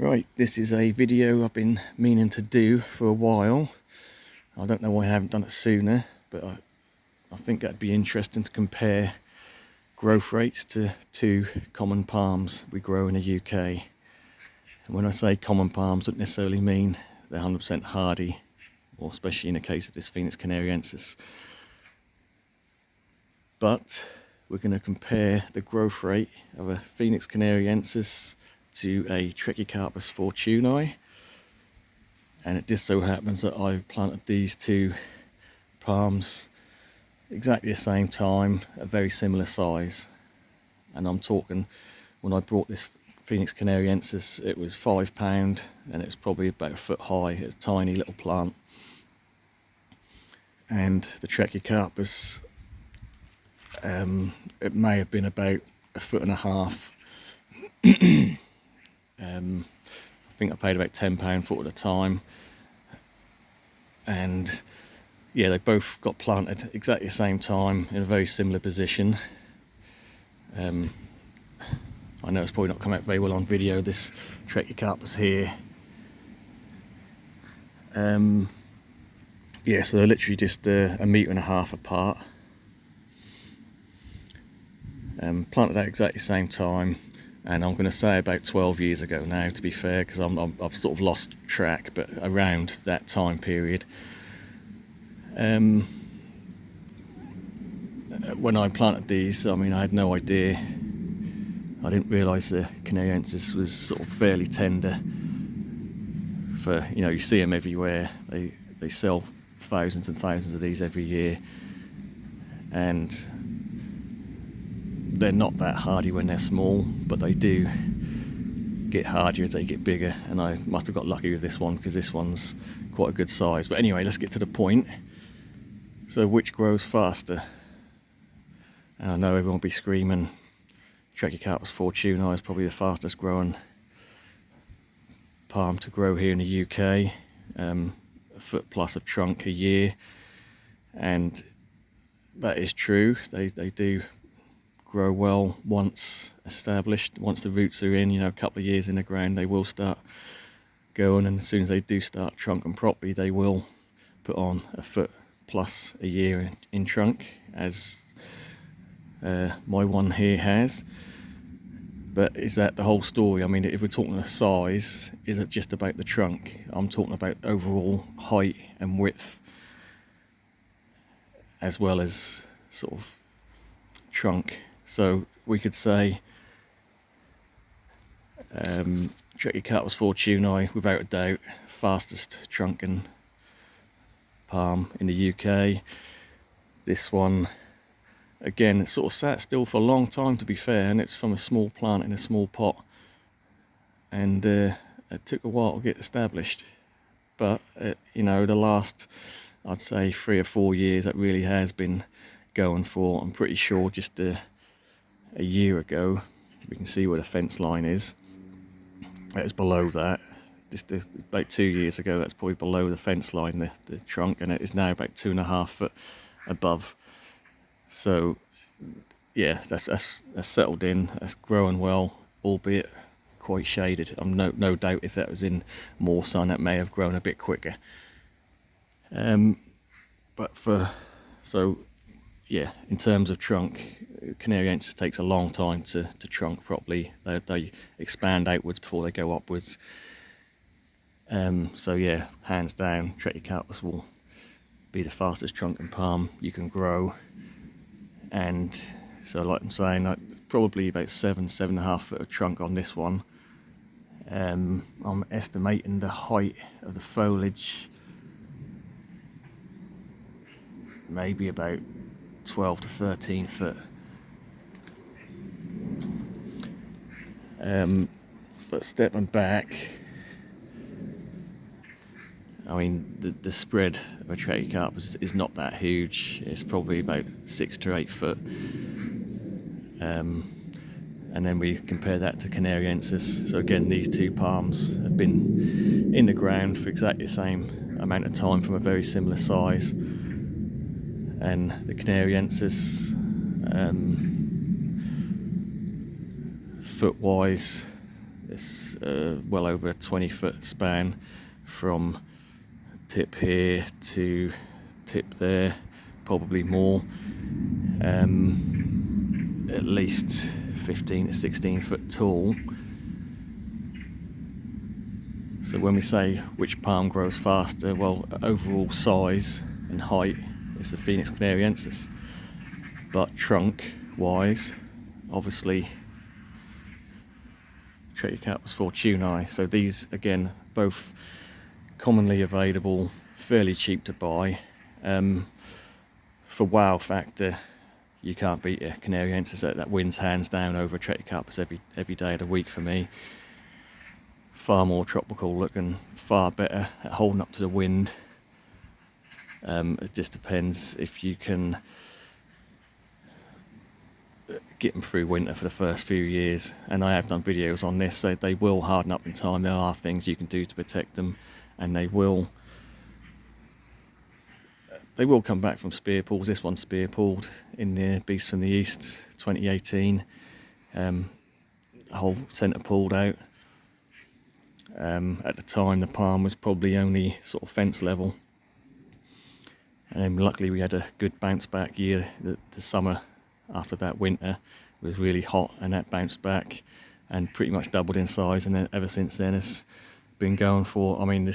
Right, this is a video I've been meaning to do for a while. I don't know why I haven't done it sooner, but I think that'd be interesting to compare growth rates to two common palms we grow in the UK. And when I say common palms, I don't necessarily mean they're 100% hardy, or especially in the case of this Phoenix canariensis. But we're going to compare the growth rate of a Phoenix canariensis to a Trachycarpus fortunei, and it just so happens that I've planted these two palms exactly the same time, a very similar size. And I'm talking, when I brought this Phoenix canariensis, it was £5 and it was probably about a foot high. It's a tiny little plant. And the Trachycarpus, it may have been about a foot and a half. I think I paid about £10 for it at the time, and yeah, they both got planted exactly the same time in a very similar position. I know it's probably not come out very well on video, this Trachycarpus here. Yeah, so they're literally just a metre and a half apart. Planted at exactly the same time, and I'm going to say about 12 years ago now, to be fair, because I've sort of lost track, but around that time period. When I planted these, I mean, I had no idea. I didn't realise the canariensis was sort of fairly tender. For, you know, you see them everywhere. They sell thousands and thousands of these every year, and they're not that hardy when they're small, but they do get hardier as they get bigger, and I must have got lucky with this one because this one's quite a good size. But anyway, let's get to the point. So which grows faster? And I know everyone will be screaming Trachycarpus fortunei is probably the fastest growing palm to grow here in the UK, a foot plus of trunk a year, and that is true. They do grow well once established. Once the roots are in, you know, a couple of years in the ground, they will start going, and as soon as they do start trunking properly, they will put on a foot plus a year in trunk, as my one here has. But is that the whole story? I mean, if we're talking the size, is it just about the trunk? I'm talking about overall height and width, as well as sort of trunk. So we could say Trachycarpus fortunei, without a doubt, fastest trunking palm in the UK. This one, again, it's sort of sat still for a long time, to be fair, and it's from a small plant in a small pot, and it took a while to get established. But you know, the last, I'd say 3 or 4 years, that really has been going for. I'm pretty sure just a year ago, we can see where the fence line is. It was below that. Just about 2 years ago, that's probably below the fence line, the trunk, and it is now about 2.5 foot above. So yeah, that's settled in. That's growing well, albeit quite shaded. I'm no doubt if that was in more sun, that may have grown a bit quicker. But so yeah, in terms of trunk, canariensis takes a long time to trunk properly. They expand outwards before they go upwards. So yeah, hands down, Trachycarpus will be the fastest trunking palm you can grow. And so, like I'm saying, probably about 7.5 foot of trunk on this one. I'm estimating the height of the foliage maybe about 12 to 13 foot. But stepping back, I mean, the spread of a Trachycarpus is not that huge. It's probably about 6 to 8 foot. And then we compare that to canariensis. So again, these two palms have been in the ground for exactly the same amount of time, from a very similar size. And the canariensis, foot-wise, It's well over a 20-foot span from tip here to tip there, probably more. At least 15 to 16 foot tall. So when we say which palm grows faster, well, overall size and height is the Phoenix canariensis, but trunk wise, obviously Trachycarpus fortunei. So these, again, both commonly available, fairly cheap to buy. For wow factor, you can't beat a canariensis. That wins hands down over Trachycarpus every day of the week for me. Far more tropical looking, far better at holding up to the wind. It just depends if you can get them through winter for the first few years, and I have done videos on this, so they will harden up in time. There are things you can do to protect them, and they will come back from spear pulls. This one's spear pulled in the Beast from the East 2018. The whole centre pulled out. At the time the palm was probably only sort of fence level, and luckily we had a good bounce back year. The summer after that winter was really hot, and that bounced back and pretty much doubled in size, and then ever since then it's been going for, I mean,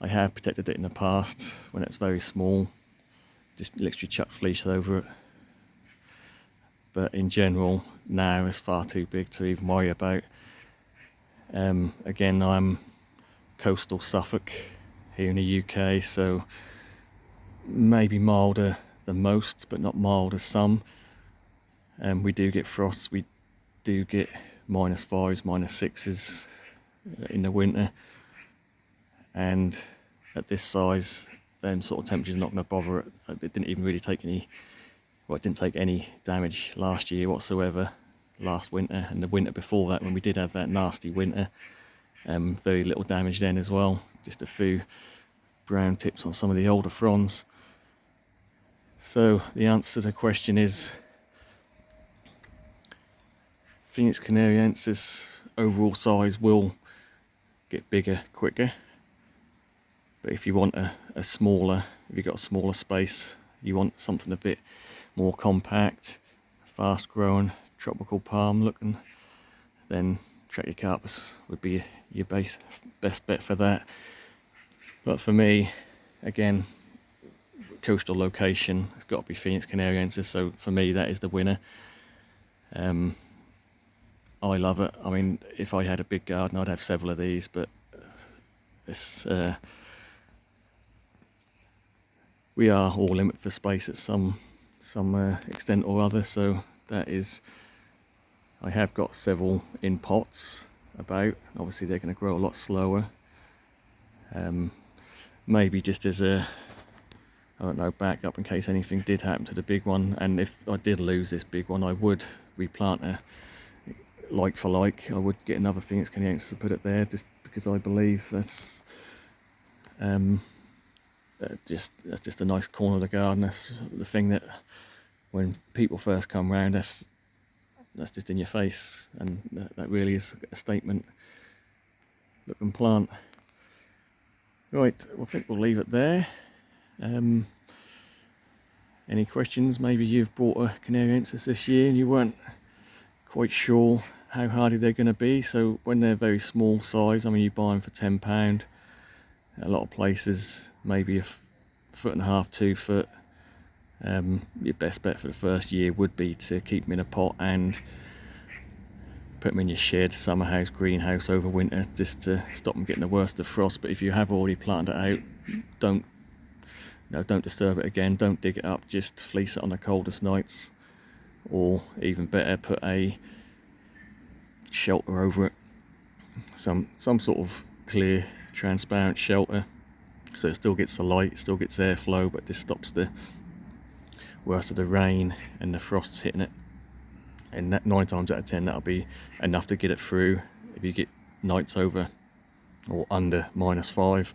I have protected it in the past when it's very small, just literally chuck fleece over it, but in general now it's far too big to even worry about. Again, I'm coastal Suffolk here in the UK, so maybe milder than most, but not mild as some. We do get frosts, we do get -5s, -6s in the winter, and at this size, them sort of temperatures are not going to bother it. It didn't even really take any, well, it didn't take any damage last year whatsoever, last winter, and the winter before that when we did have that nasty winter, very little damage then as well, just a few brown tips on some of the older fronds. So the answer to the question is Phoenix canariensis overall size will get bigger quicker, but if you want a smaller, if you've got a smaller space, you want something a bit more compact, fast growing, tropical palm looking, then Trachycarpus would be your best bet for that. But for me, again, coastal location, it's got to be Phoenix canariensis, so for me that is the winner. I love it. I mean, if I had a big garden I'd have several of these, but it's we are all limited for space at some extent or other, so that is, I have got several in pots about. Obviously they're going to grow a lot slower. Maybe just as a, I don't know, backup in case anything did happen to the big one, and if I did lose this big one I would replant a like for like. I would get another Phoenix canariensis to put it there, just because I believe that's just a nice corner of the garden. That's the thing that when people first come round, that's just in your face, and that really is a statement looking plant. Right, well, I think we'll leave it there. Any questions? Maybe you've bought a canariensis this year and you weren't quite sure how hardy they're going to be. So when they're very small size, I mean, you buy them for £10. A lot of places, maybe a 1.5 to 2 foot. Your best bet for the first year would be to keep them in a pot and put them in your shed, summer house, greenhouse over winter, just to stop them getting the worst of frost. But if you have already planted it out, don't disturb it again, don't dig it up, just fleece it on the coldest nights, or even better, put a shelter over it, some sort of clear transparent shelter, so it still gets the light, still gets airflow, but just stops the worst of the rain and the frosts hitting it. And that 9 times out of 10 that'll be enough to get it through. If you get nights over or under -5,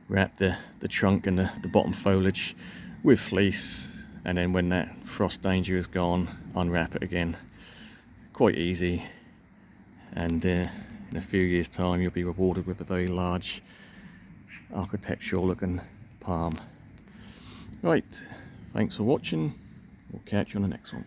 wrap the trunk and the bottom foliage with fleece, and then when that frost danger is gone, unwrap it again. Quite easy. and in a few years' time you'll be rewarded with a very large architectural looking palm. Right, thanks for watching. We'll catch you on the next one.